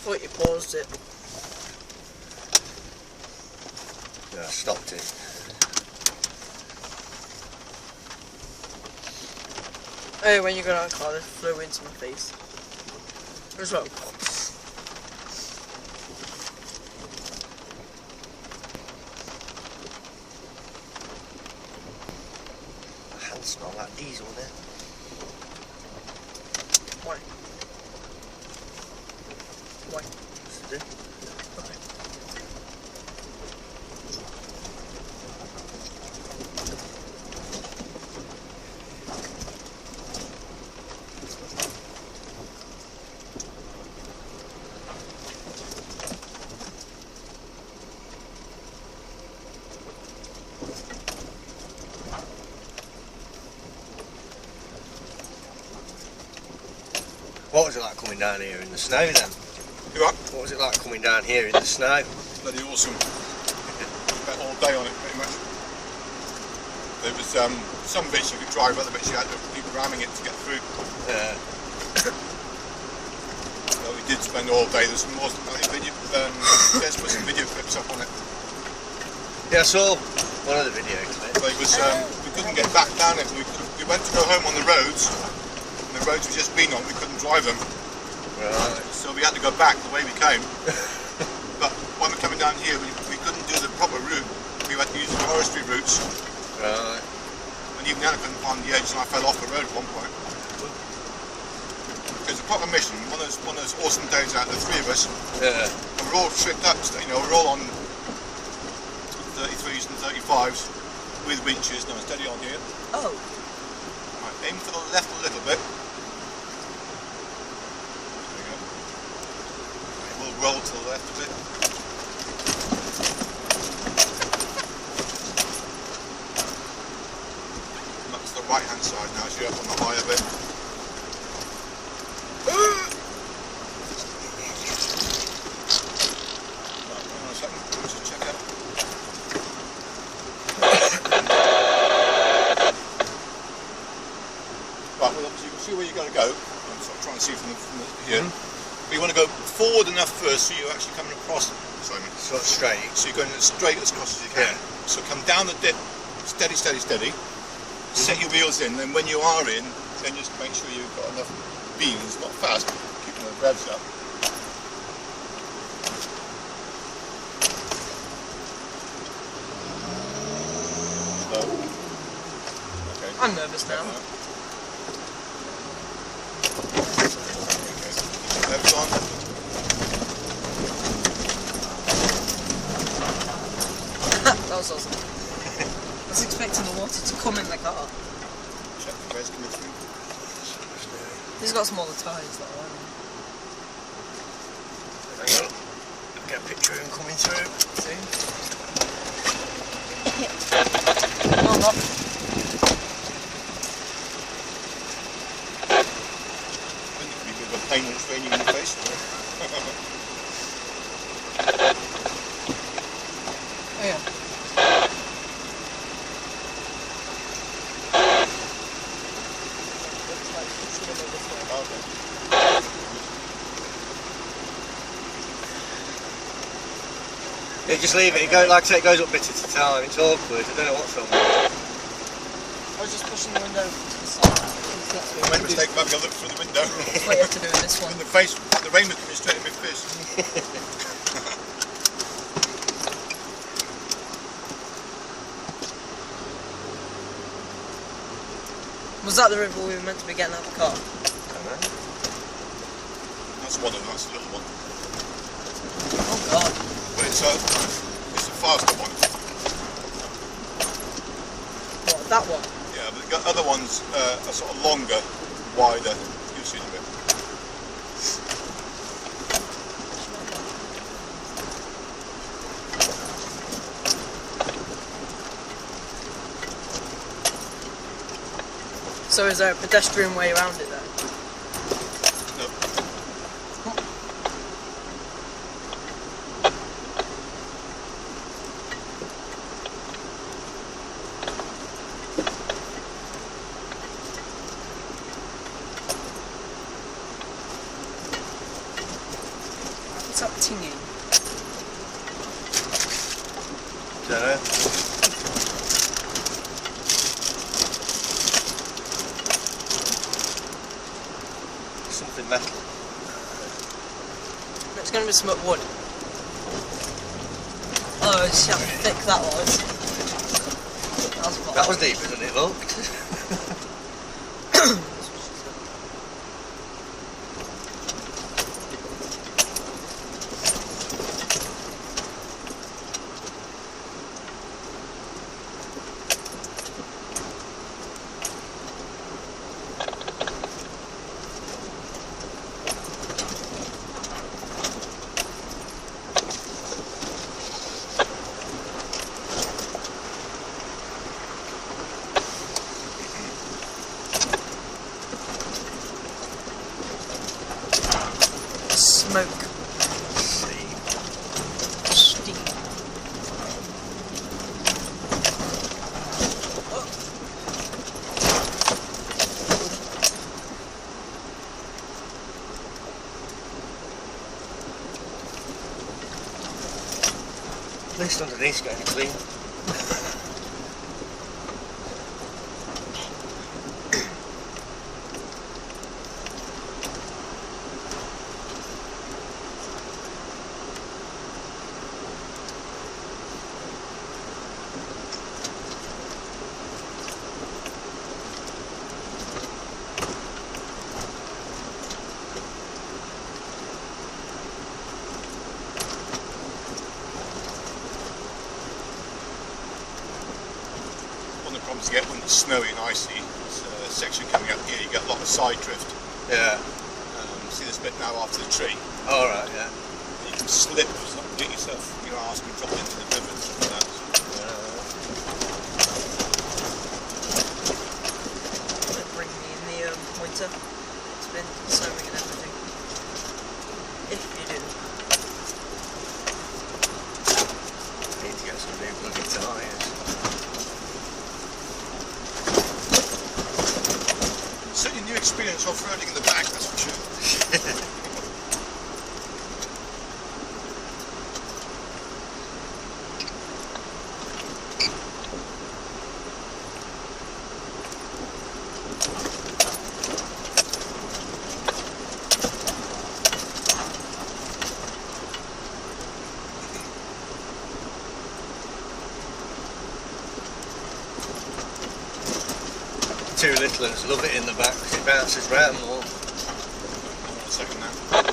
thought you paused it. Yeah, I stopped it. Oh, when you got out of the car, it flew into my face. As well. My hands smell like diesel there. Why? Why? What's to do? Okay. What was it like coming down here in the snow then? You what? What was it like coming down here in the snow? Bloody awesome. Spent all day on it pretty much. There was some bits you could drive, other bits you had to keep ramming it to get through. Yeah. So we did spend all day. There's some more video, there's put some video clips up on it. Yeah, I saw one of the video clips. But it was, we couldn't get back down it. We went to go home on the roads. The roads we'd just been on, we couldn't drive them. Right. So we had to go back the way we came. But when we're coming down here, we couldn't do the proper route. We had to use the forestry routes. Right. And even then I couldn't find the edge and I fell off the road at one point. It's a proper mission, one of those awesome days out, the three of us. Yeah. And we're all tricked up, you know, we're all on 33s and 35s with winches. Now steady on here. Oh. Right, aim for the left a little bit. We'll roll to the left a bit. And that's the right hand side now as you're up on the higher bit. Right, hang on a second, let's just check out. Right, well obviously you can see where you've got to go. I'm sort of trying to see from here. But you want to go forward enough first so you're actually coming across, Simon. Sort of straight. So you're going as straight as across as you can. Yeah. So come down the dip, steady, steady, steady. Set your wheels in, then when you are in, then just make sure you've got enough beans, not fast, keeping the revs up. Slow. Okay. I'm nervous now. Okay. Revs on. That was awesome. I was expecting the water to come in the car. Check the revs coming through. He's got smaller tyres though, hasn't he? Hang on. Get a picture of him coming through. See? Oh, not. I think it'd be a bit of a pain when it's raining in the face. Oh yeah. Yeah, just leave it. It goes, like I say, it goes up bit at a time. It's awkward. I don't know what's wrong with it. I was just pushing the window to the side. That's what Made a mistake having a look through the window. That's what you have to do in this one. In the face, the rain was coming straight at my face. Was that the river we were meant to be getting out of the car? That's one of them, that's a little one. Oh god. But it's a faster one. What, that one? Yeah, but the other ones are sort of longer, wider. You'll see in a bit. So is there a pedestrian way around it then? No. metal. It's going to be some wood. Oh, see how thick that was. That was deeper than it looked. Smoke. Steam. At least underneath's getting clean. One of the problems you get when it's snowy and icy, this section coming up here, you get a lot of side drift. Yeah. See this bit now after the tree? Alright, yeah. You can slip, get yourself, your arse can drop into the river and stuff like that. It'll bring me in the winter. It's been snowing and everything. If you do. Need to get some new bloody tyres. Certainly new experience off-roading in the back, that's for sure. Two little ones love it in the back because it bounces round more. Hold on a second now.